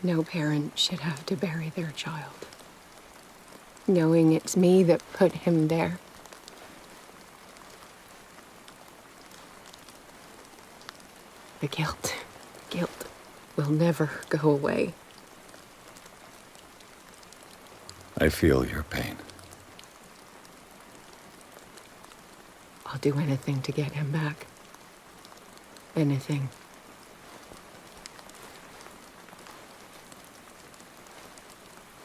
No parent should have to bury their child, knowing it's me that put him there. The guilt will never go away. I feel your pain. I'll do anything to get him back. Anything.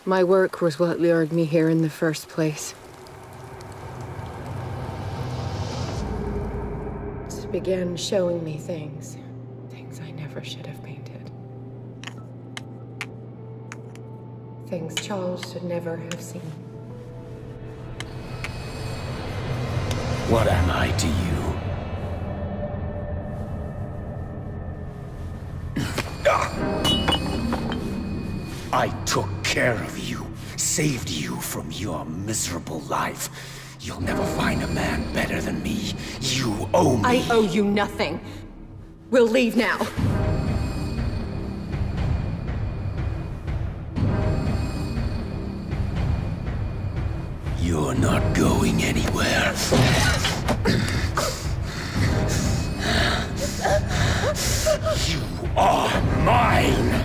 My work was what lured me here in the first place. It began showing me things I never should have painted. Things Charles should never have seen. What am I to you? I took care of you, saved you from your miserable life. You'll never find a man better than me. You owe me. I owe you nothing. We'll leave now. You're not going anywhere. You are mine!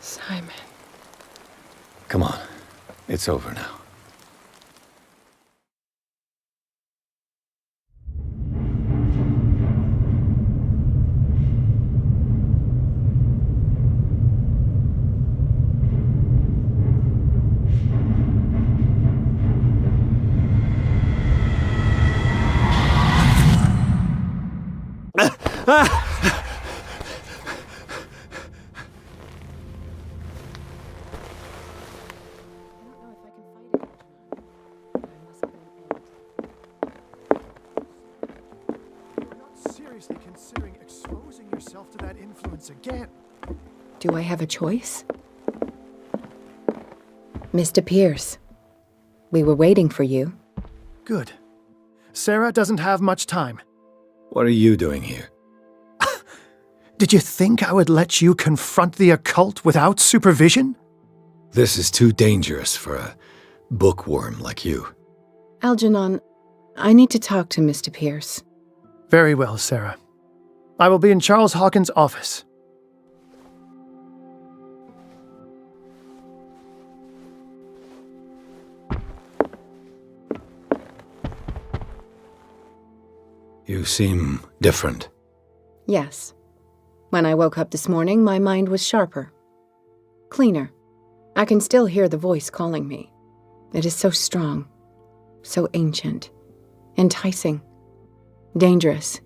Simon. Come on. It's over now. Considering exposing yourself to that influence again. Do I have a choice? Mr. Pierce, we were waiting for you. Good. Sarah doesn't have much time. What are you doing here? Did you think I would let you confront the occult without supervision? This is too dangerous for a bookworm like you. Algernon, I need to talk to Mr. Pierce. Very well, Sarah. I will be in Charles Hawkins' office. You seem different. Yes. When I woke up this morning, my mind was sharper. Cleaner. I can still hear the voice calling me. It is so strong, so ancient, enticing, dangerous.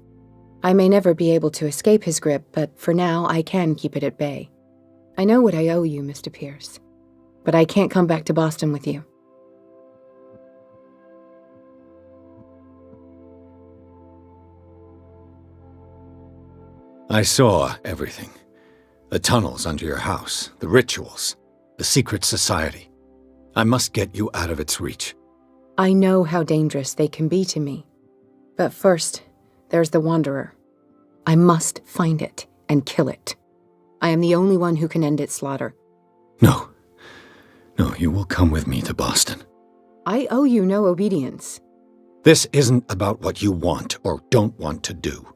I may never be able to escape his grip, but for now I can keep it at bay. I know what I owe you, Mr. Pierce, but I can't come back to Boston with you. I saw everything. The tunnels under your house, the rituals, the secret society. I must get you out of its reach. I know how dangerous they can be to me. But first, there's the Wanderer. I must find it and kill it. I am the only one who can end its slaughter. No. No, you will come with me to Boston. I owe you no obedience. This isn't about what you want or don't want to do.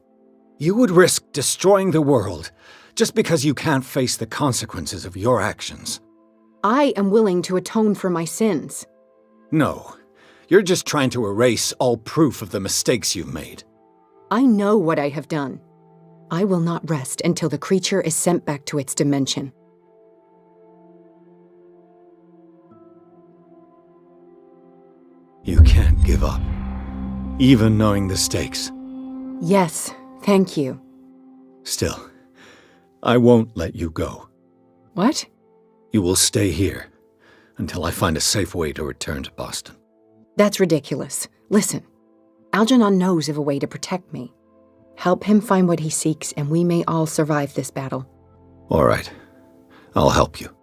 You would risk destroying the world just because you can't face the consequences of your actions. I am willing to atone for my sins. No. You're just trying to erase all proof of the mistakes you've made. I know what I have done. I will not rest until the creature is sent back to its dimension. You can't give up, even knowing the stakes. Yes, thank you. Still, I won't let you go. What? You will stay here until I find a safe way to return to Boston. That's ridiculous. Listen, Algernon knows of a way to protect me. Help him find what he seeks, and we may all survive this battle. All right. I'll help you.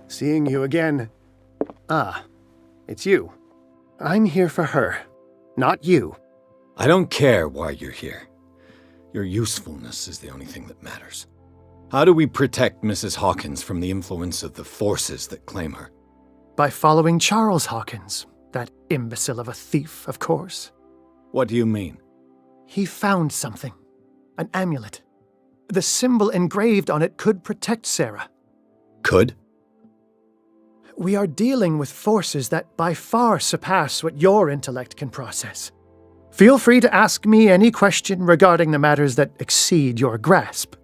Seeing you again. Ah, it's you. I'm here for her, not you. I don't care why you're here. Your usefulness is the only thing that matters. How do we protect Mrs. Hawkins from the influence of the forces that claim her? By following Charles Hawkins, that imbecile of a thief, of course. What do you mean? He found something. An amulet. The symbol engraved on it could protect Sarah. Could? We are dealing with forces that by far surpass what your intellect can process. Feel free to ask me any question regarding the matters that exceed your grasp.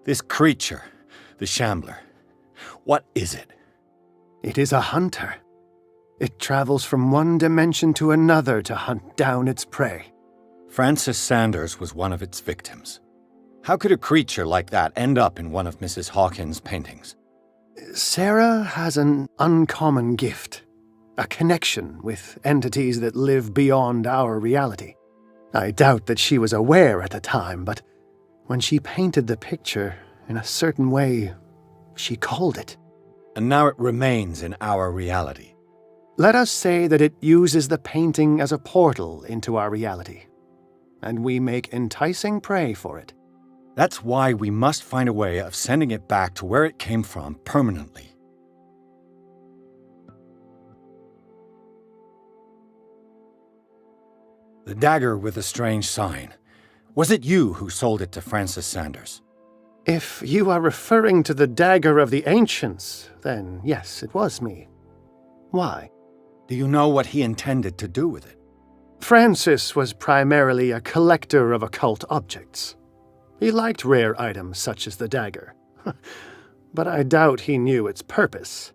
This creature, the Shambler, what is it? It is a hunter. It travels from one dimension to another to hunt down its prey. Francis Sanders was one of its victims. How could a creature like that end up in one of Mrs. Hawkins' paintings? Sarah has an uncommon gift. A connection with entities that live beyond our reality. I doubt that she was aware at the time, but when she painted the picture in a certain way, she called it. And now it remains in our reality. Let us say that it uses the painting as a portal into our reality, and we make enticing prey for it. That's why we must find a way of sending it back to where it came from permanently. The dagger with the strange sign. Was it you who sold it to Francis Sanders? If you are referring to the dagger of the ancients, then yes, it was me. Why? Do you know what he intended to do with it? Francis was primarily a collector of occult objects. He liked rare items such as the dagger. But I doubt he knew its purpose.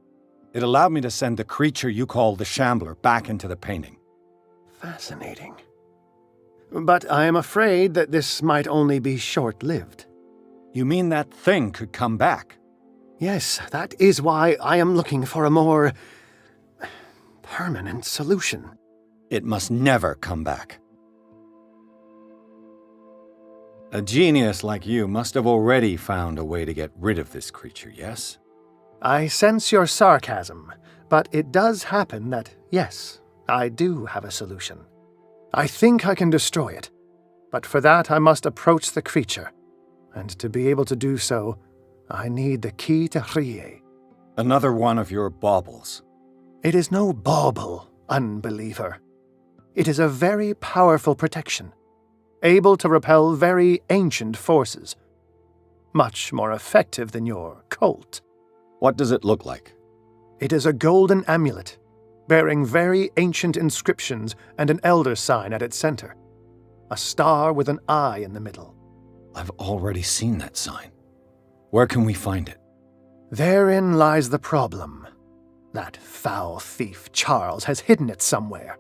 It allowed me to send the creature you call the Shambler back into the painting. Fascinating. But I am afraid that this might only be short-lived. You mean that thing could come back? Yes, that is why I am looking for a more permanent solution. It must never come back. A genius like you must have already found a way to get rid of this creature, yes? I sense your sarcasm, but it does happen that, yes, I do have a solution. I think I can destroy it, but for that I must approach the creature, and to be able to do so, I need the key to Rie. Another one of your baubles. It is no bauble, unbeliever. It is a very powerful protection, able to repel very ancient forces. Much more effective than your Colt. What does it look like? It is a golden amulet, bearing very ancient inscriptions and an elder sign at its center. A star with an eye in the middle. I've already seen that sign. Where can we find it? Therein lies the problem. That foul thief Charles has hidden it somewhere.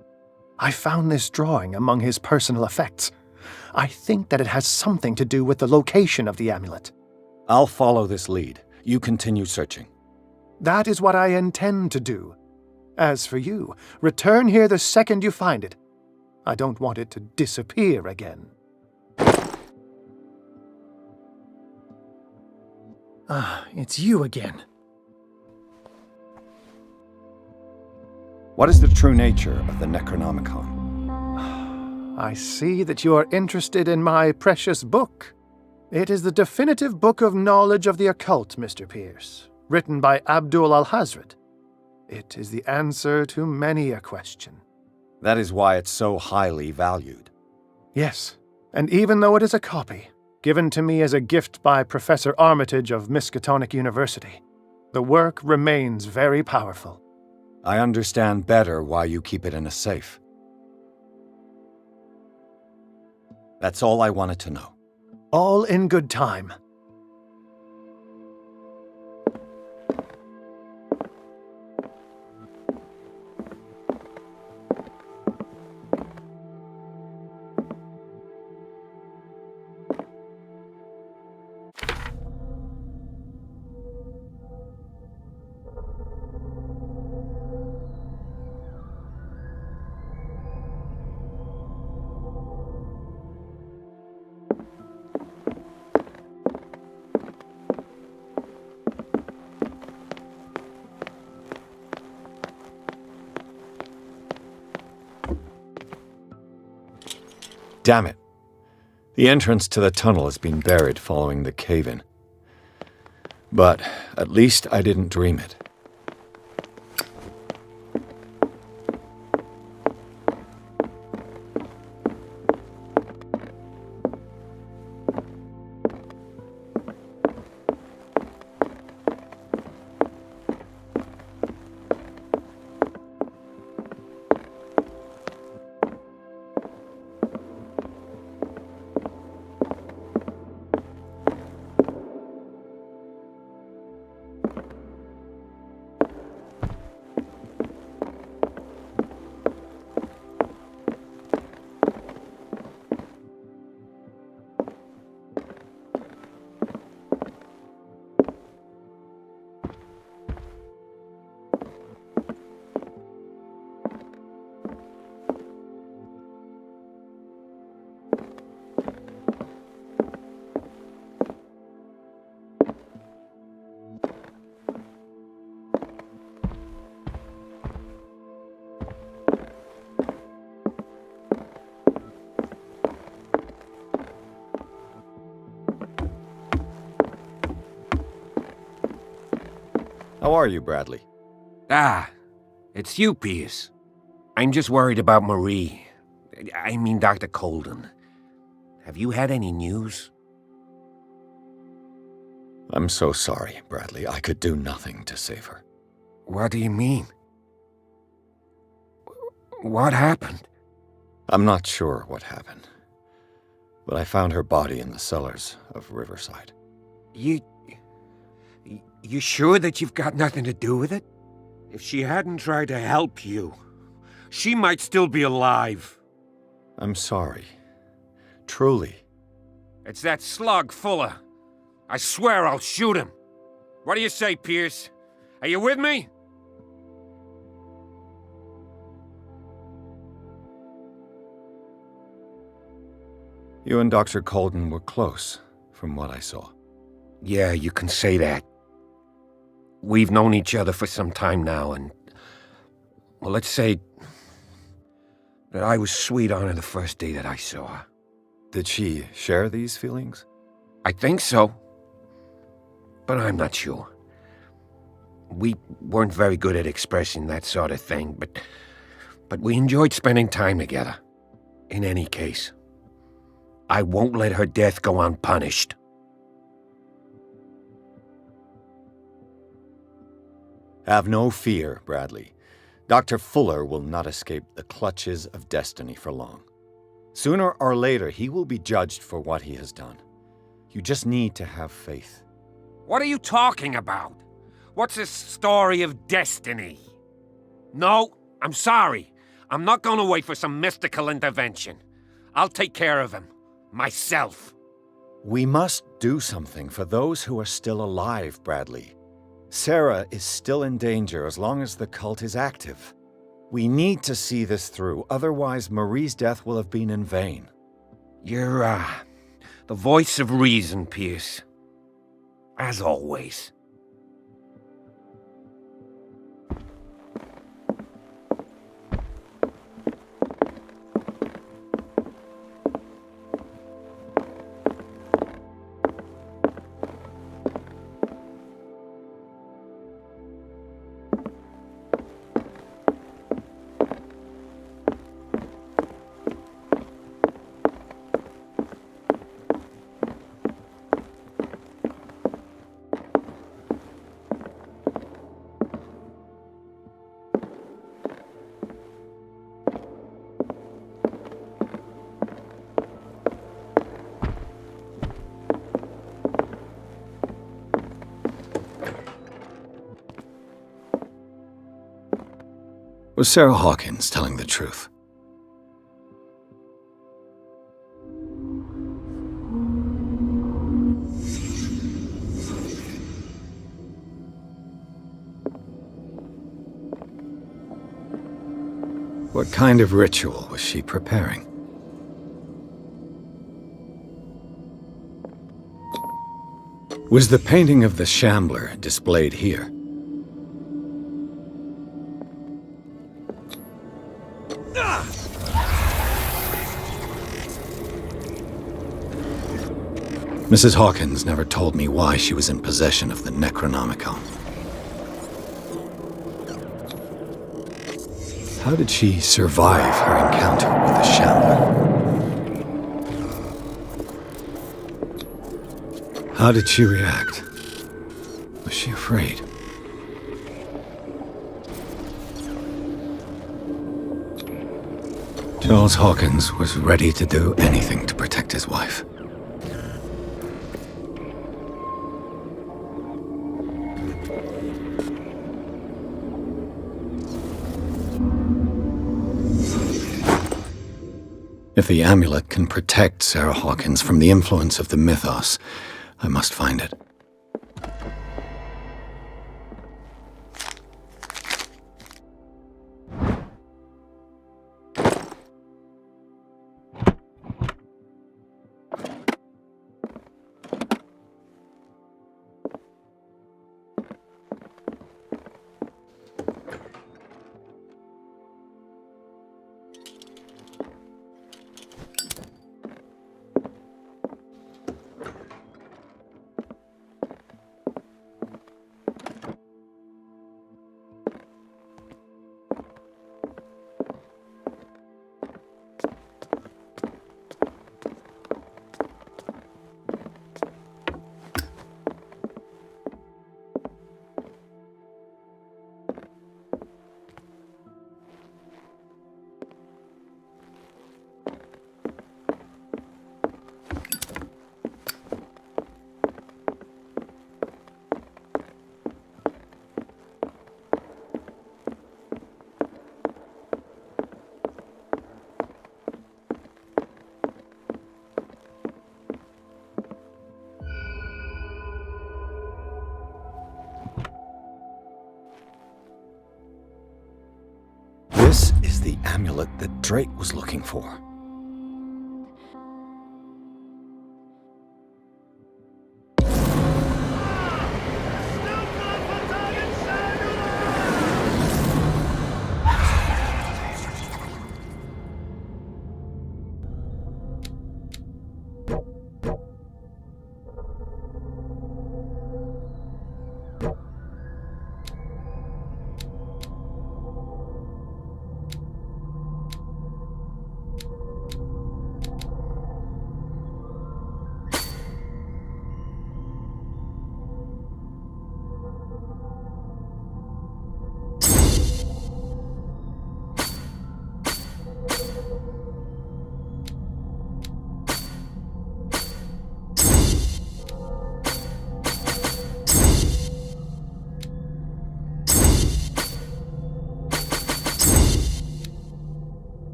I found this drawing among his personal effects. I think that it has something to do with the location of the amulet. I'll follow this lead. You continue searching. That is what I intend to do. As for you, return here the second you find it. I don't want it to disappear again. Ah, it's you again. What is the true nature of the Necronomicon? I see that you are interested in my precious book. It is the definitive book of knowledge of the occult, Mr. Pierce, written by Abdul al-Hazred. It is the answer to many a question. That is why it's so highly valued. Yes, and even though it is a copy, given to me as a gift by Professor Armitage of Miskatonic University, the work remains very powerful. I understand better why you keep it in a safe. That's all I wanted to know. All in good time. Damn it. The entrance to the tunnel has been buried following the cave-in. But at least I didn't dream it. How are you, Bradley? Ah, it's you, Pierce. I'm just worried about Marie. I mean, Dr. Colden. Have you had any news? I'm so sorry, Bradley. I could do nothing to save her. What do you mean? What happened? I'm not sure what happened, but I found her body in the cellars of Riverside. You sure that you've got nothing to do with it? If she hadn't tried to help you, she might still be alive. I'm sorry. Truly. It's that slug, Fuller. I swear I'll shoot him. What do you say, Pierce? Are you with me? You and Dr. Colden were close, from what I saw. Yeah, you can say that. We've known each other for some time now, and... well, let's say that I was sweet on her the first day that I saw her. Did she share these feelings? I think so. But I'm not sure. We weren't very good at expressing that sort of thing, but we enjoyed spending time together. In any case, I won't let her death go unpunished. Have no fear, Bradley. Dr. Fuller will not escape the clutches of destiny for long. Sooner or later, he will be judged for what he has done. You just need to have faith. What are you talking about? What's this story of destiny? No, I'm sorry. I'm not going to wait for some mystical intervention. I'll take care of him. Myself. We must do something for those who are still alive, Bradley. Sarah is still in danger as long as the cult is active. We need to see this through, otherwise Marie's death will have been in vain. You're, the voice of reason, Pierce. As always. Was Sarah Hawkins telling the truth? What kind of ritual was she preparing? Was the painting of the Shambler displayed here? Mrs. Hawkins never told me why she was in possession of the Necronomicon. How did she survive her encounter with the Shambler? How did she react? Was she afraid? Charles Hawkins was ready to do anything to protect his wife. If the amulet can protect Sarah Hawkins from the influence of the mythos, I must find it. This is the amulet that Drake was looking for.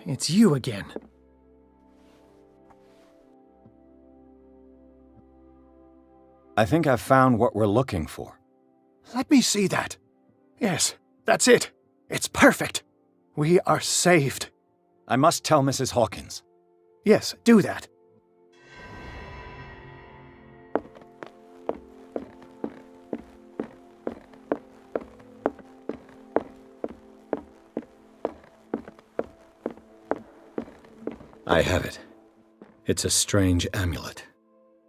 It's you again. I think I've found what we're looking for. Let me see that. Yes, that's it. It's perfect. We are saved. I must tell Mrs. Hawkins. Yes, do that. I have it. It's a strange amulet.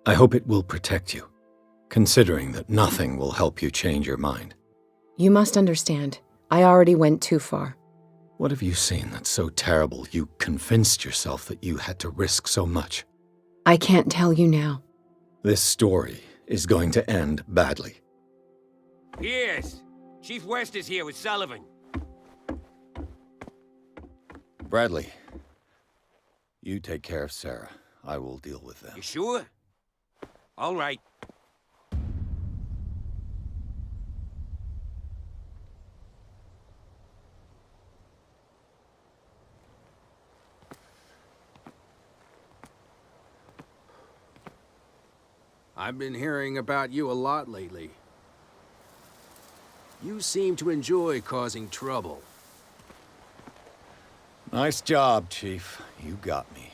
I hope it will protect you, considering that nothing will help you change your mind. You must understand, I already went too far. What have you seen that's so terrible you convinced yourself that you had to risk so much? I can't tell you now. This story is going to end badly. Pierce! Chief West is here with Sullivan. Bradley, you take care of Sarah. I will deal with them. You sure? All right. I've been hearing about you a lot lately. You seem to enjoy causing trouble. Nice job, Chief. You got me.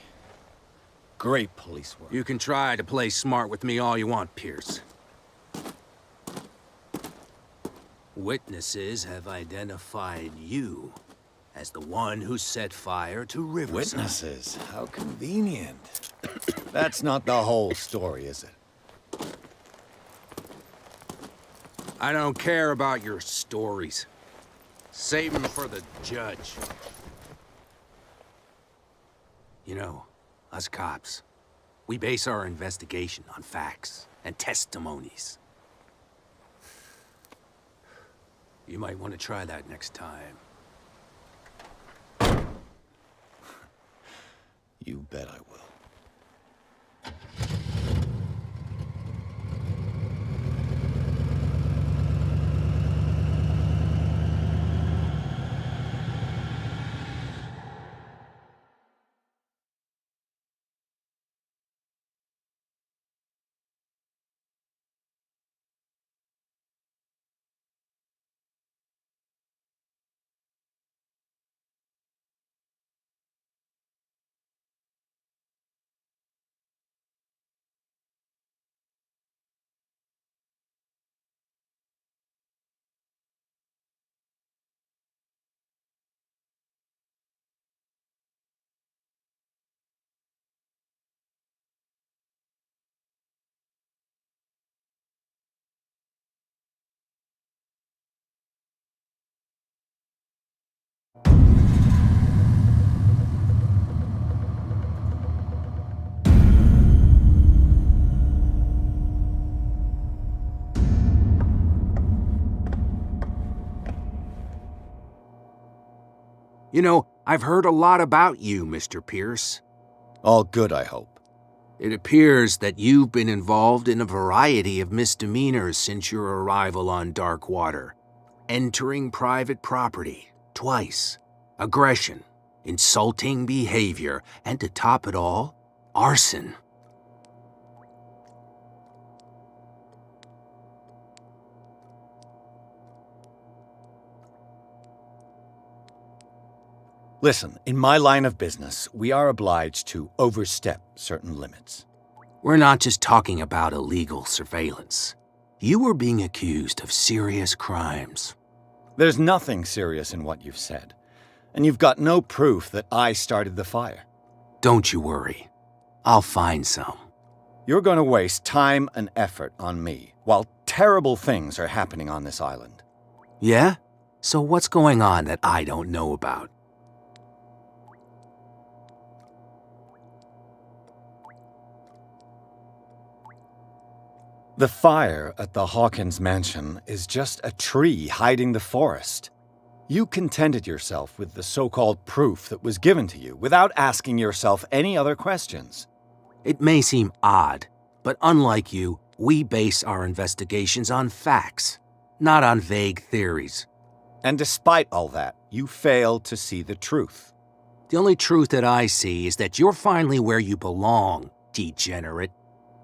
Great police work. You can try to play smart with me all you want, Pierce. Witnesses have identified you as the one who set fire to Riverside. Witnesses? How convenient. That's not the whole story, is it? I don't care about your stories. Save them for the judge. You know, us cops, we base our investigation on facts and testimonies. You might want to try that next time. You bet I will. You know, I've heard a lot about you, Mr. Pierce. All good, I hope. It appears that you've been involved in a variety of misdemeanors since your arrival on Darkwater. Entering private property, twice. Aggression, insulting behavior, and to top it all, arson. Listen, in my line of business, we are obliged to overstep certain limits. We're not just talking about illegal surveillance. You were being accused of serious crimes. There's nothing serious in what you've said, and you've got no proof that I started the fire. Don't you worry. I'll find some. You're going to waste time and effort on me, while terrible things are happening on this island. Yeah? So what's going on that I don't know about? The fire at the Hawkins mansion is just a tree hiding the forest. You contented yourself with the so-called proof that was given to you without asking yourself any other questions. It may seem odd, but unlike you, we base our investigations on facts, not on vague theories. And despite all that, you failed to see the truth. The only truth that I see is that you're finally where you belong, degenerate.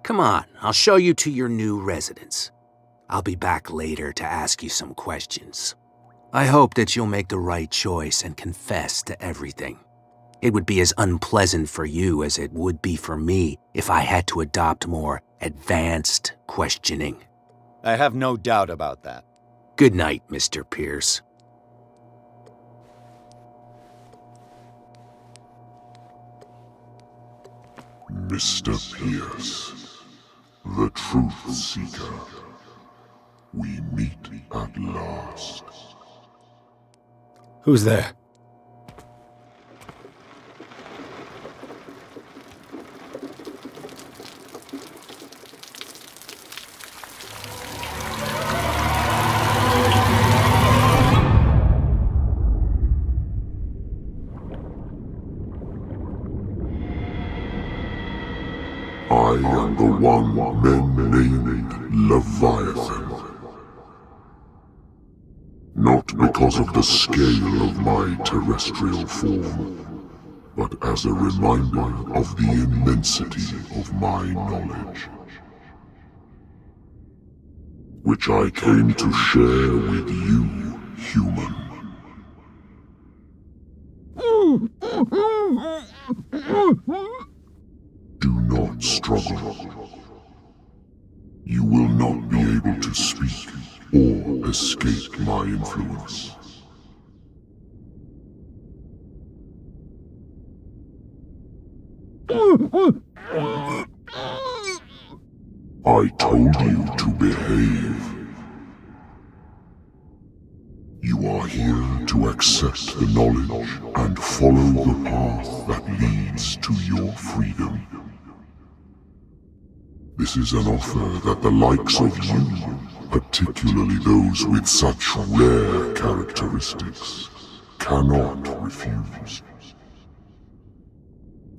Come on, I'll show you to your new residence. I'll be back later to ask you some questions. I hope that you'll make the right choice and confess to everything. It would be as unpleasant for you as it would be for me if I had to adopt more advanced questioning. I have no doubt about that. Good night, Mr. Pierce. Mr. Pierce, the Truth Seeker. We meet at last. Who's there? I am the one men named Leviathan. Not because of the scale of my terrestrial form, but as a reminder of the immensity of my knowledge, which I came to share with you, human. Do not struggle. You will not be able to speak or escape my influence. I told you to behave. You are here to accept the knowledge and follow the path that leads to your freedom. This is an offer that the likes of you, particularly those with such rare characteristics, cannot refuse.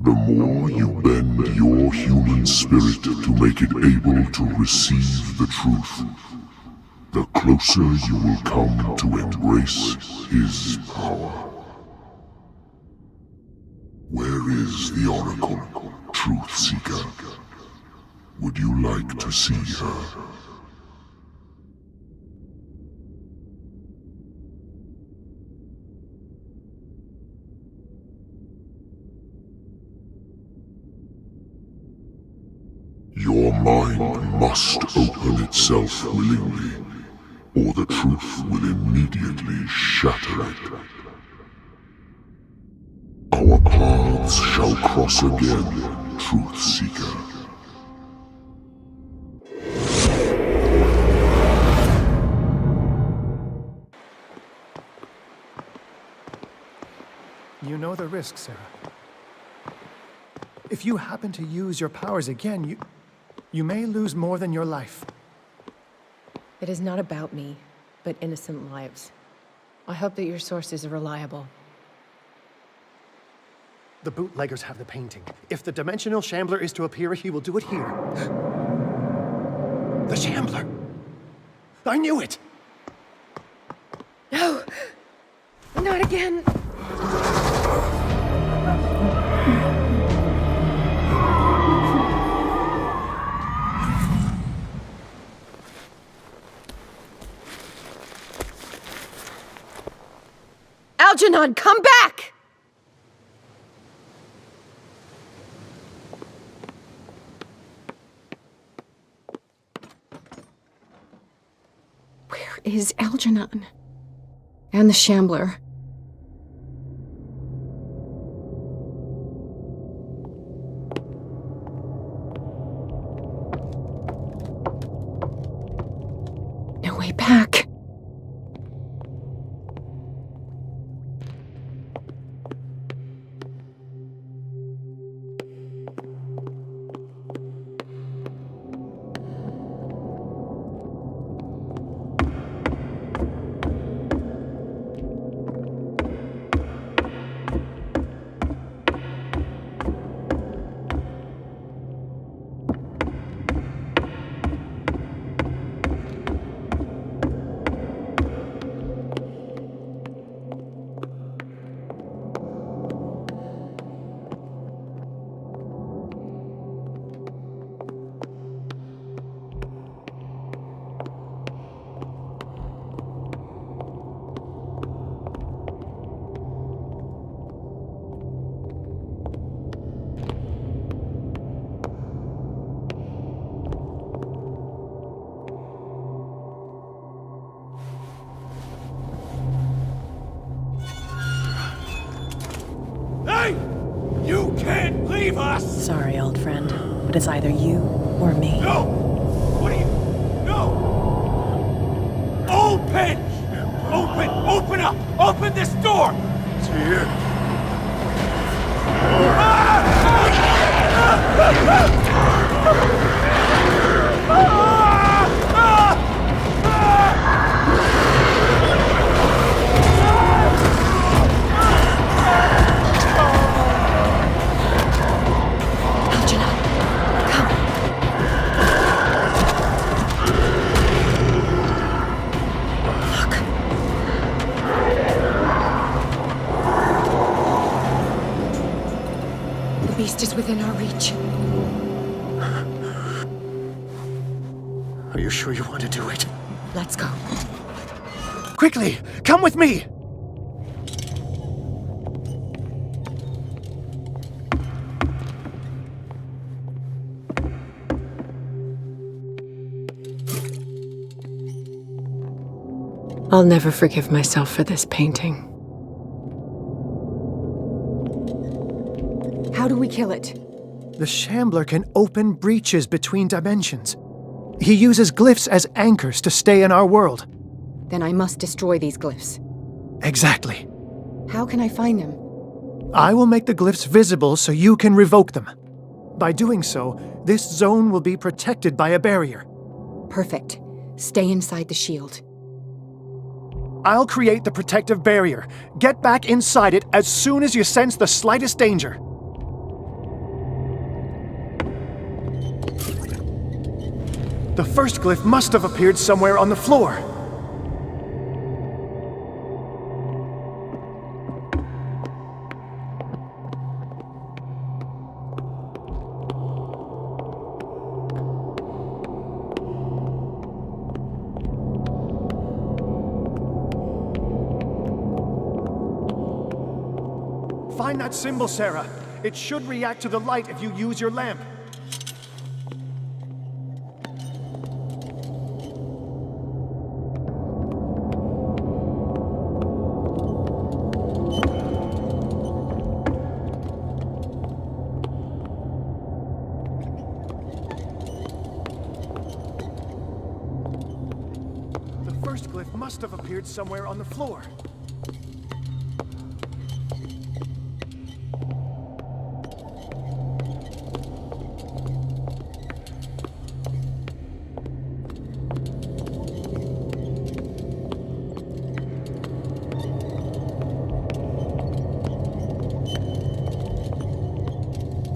The more you bend your human spirit to make it able to receive the truth, the closer you will come to embrace his power. Where is the Oracle, Truth Seeker? Would you like to see her? Your mind must open itself willingly, or the truth will immediately shatter it. Our paths shall cross again, Truth Seeker. You know the risk, Sarah. If you happen to use your powers again, you may lose more than your life. It is not about me, but innocent lives. I hope that your sources are reliable. The bootleggers have the painting. If the dimensional shambler is to appear, he will do it here. The shambler! I knew it! No! Not again! Algernon, come back! Where is Algernon? And the Shambler? No way back. leave us! Sorry, old friend, but it's either you or me. No! What are you... No! Open! Open! Open up! Open this door! It's here. The beast is within our reach. Are you sure you want to do it? Let's go. Quickly, come with me! I'll never forgive myself for this painting. How do we kill it? The Shambler can open breaches between dimensions. He uses glyphs as anchors to stay in our world. Then I must destroy these glyphs. Exactly. How can I find them? I will make the glyphs visible so you can revoke them. By doing so, this zone will be protected by a barrier. Perfect. Stay inside the shield. I'll create the protective barrier. Get back inside it as soon as you sense the slightest danger. The first glyph must have appeared somewhere on the floor. Find that symbol, Sarah. It should react to the light if you use your lamp. The first glyph must have appeared somewhere on the floor.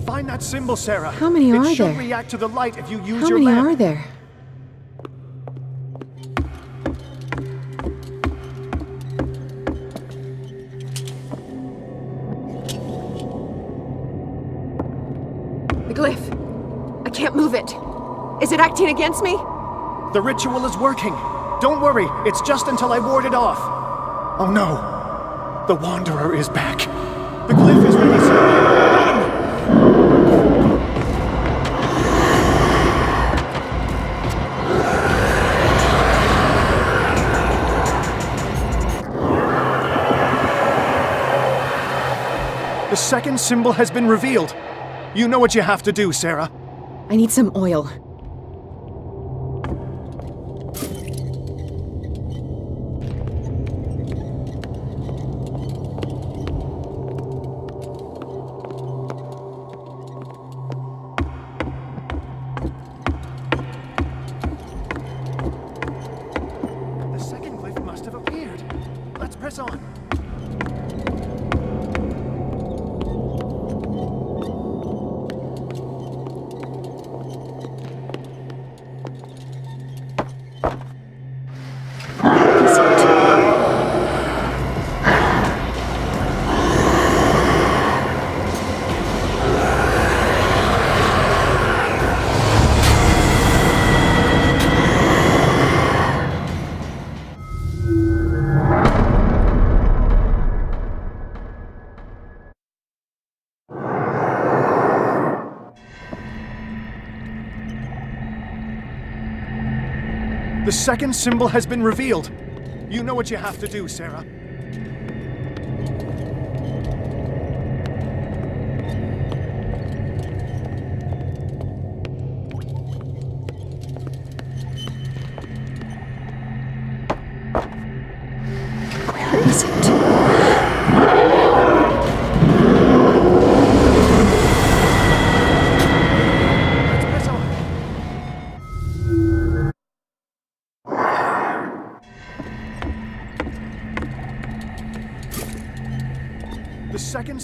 Find that symbol, Sarah. How many are It should there? react to the light if you use How your many lamp. are there? The glyph. I can't move it. Is it acting against me? The ritual is working. Don't worry, it's just until I ward it off. Oh no. The Wanderer is back. The glyph is ready, Sarah. The second symbol has been revealed. You know what you have to do, Sarah. I need some oil. The second glyph must have appeared. Let's press on. The second symbol has been revealed. You know what you have to do, Sarah.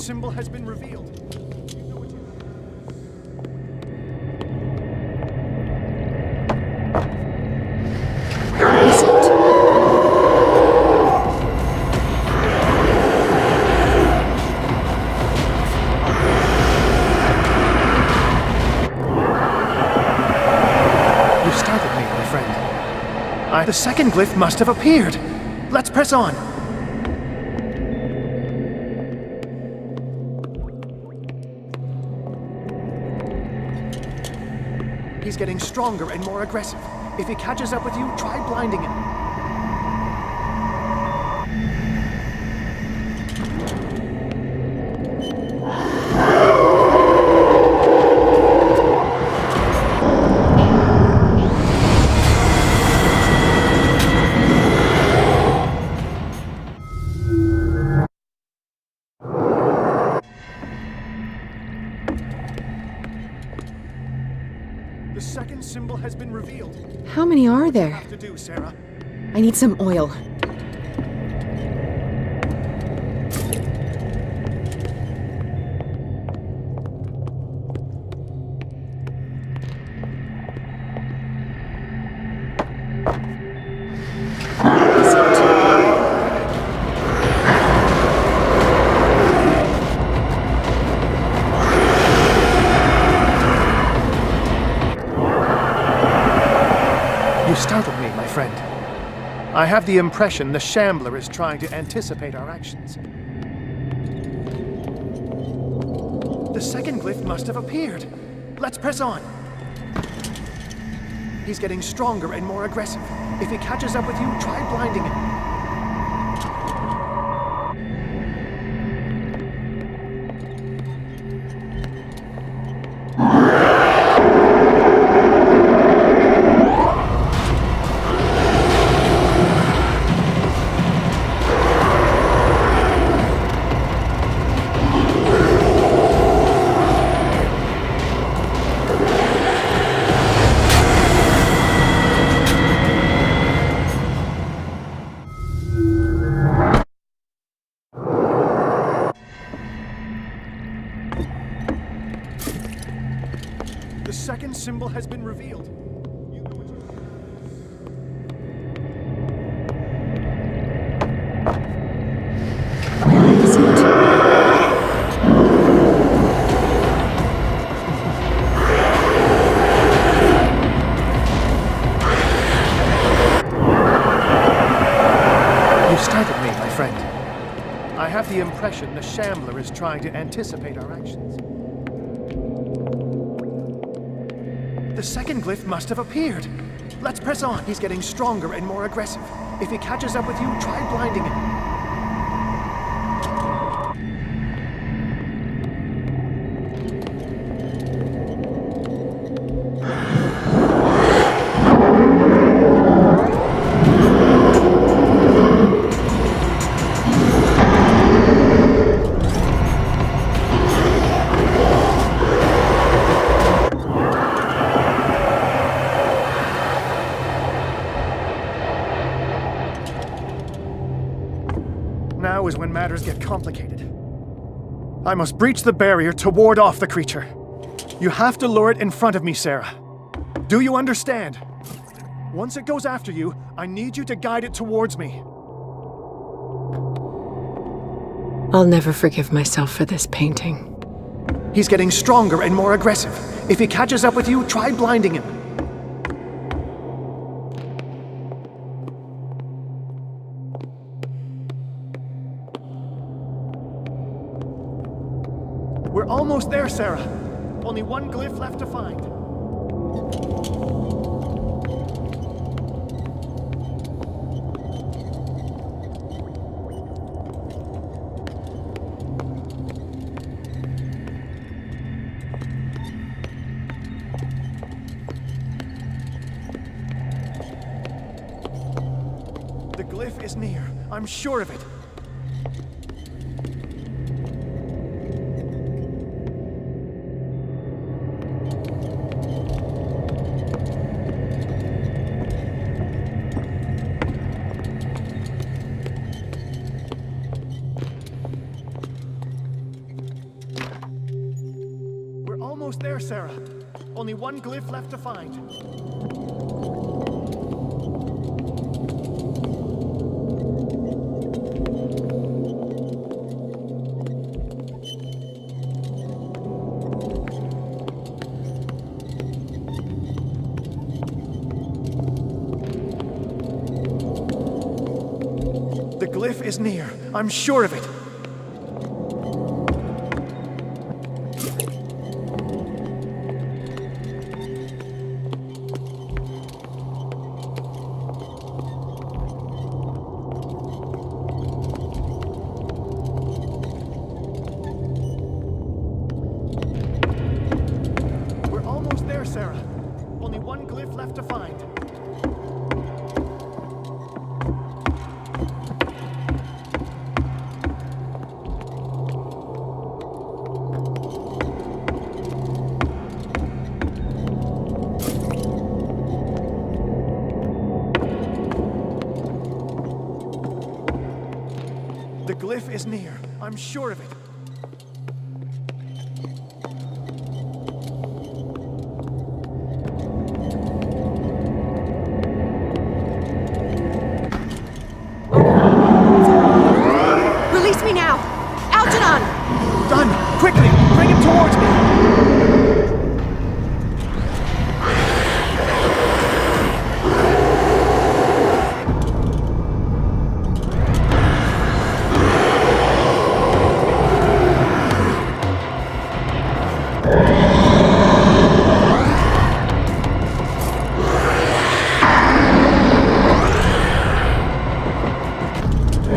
symbol has been revealed. Is it? You startled me, my friend. The second glyph must have appeared. Let's press on. He's getting stronger and more aggressive. If he catches up with you, try blinding him. The second symbol has been revealed. How many are there? Have to do, Sarah. I need some oil. Is it? You startled me, my friend. I have the impression the Shambler is trying to anticipate our actions. The second glyph must have appeared. Let's press on. He's getting stronger and more aggressive. If he catches up with you, try blinding him. The second symbol has been revealed. Is it? You startled me, my friend. I have the impression the Shambler is trying to anticipate our actions. The second glyph must have appeared. Let's press on. He's getting stronger and more aggressive. If he catches up with you, try blinding him. Now is when matters get complicated. I must breach the barrier to ward off the creature. You have to lure it in front of me, Sarah. Do you understand? Once it goes after you, I need you to guide it towards me. I'll never forgive myself for this painting. He's getting stronger and more aggressive. If he catches up with you, try blinding him. We're almost there, Sarah. Only one glyph left to find. The glyph is near. I'm sure of it. almost there, Sarah. Only one glyph left to find. The glyph is near. I'm sure of it. We're almost there, Sarah. Only one glyph left to find. The glyph is near. I'm sure of it. Release me now! Algernon! Done! Quickly! Bring him towards me!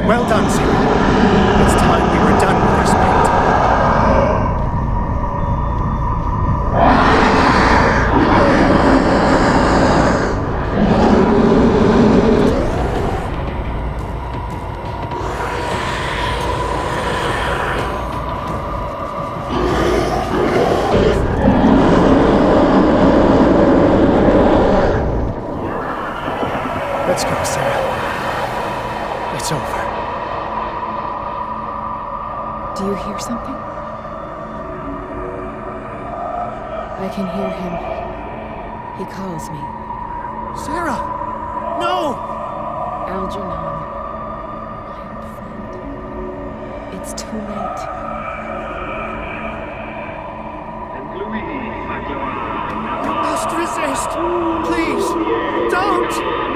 Well done, Sarah. It's time we were done with this mate. Let's go, Sarah. It's over. Do you hear something? I can hear him. He calls me. Sarah! No! Algernon. My old friend. It's too late. You must resist! Please! Don't!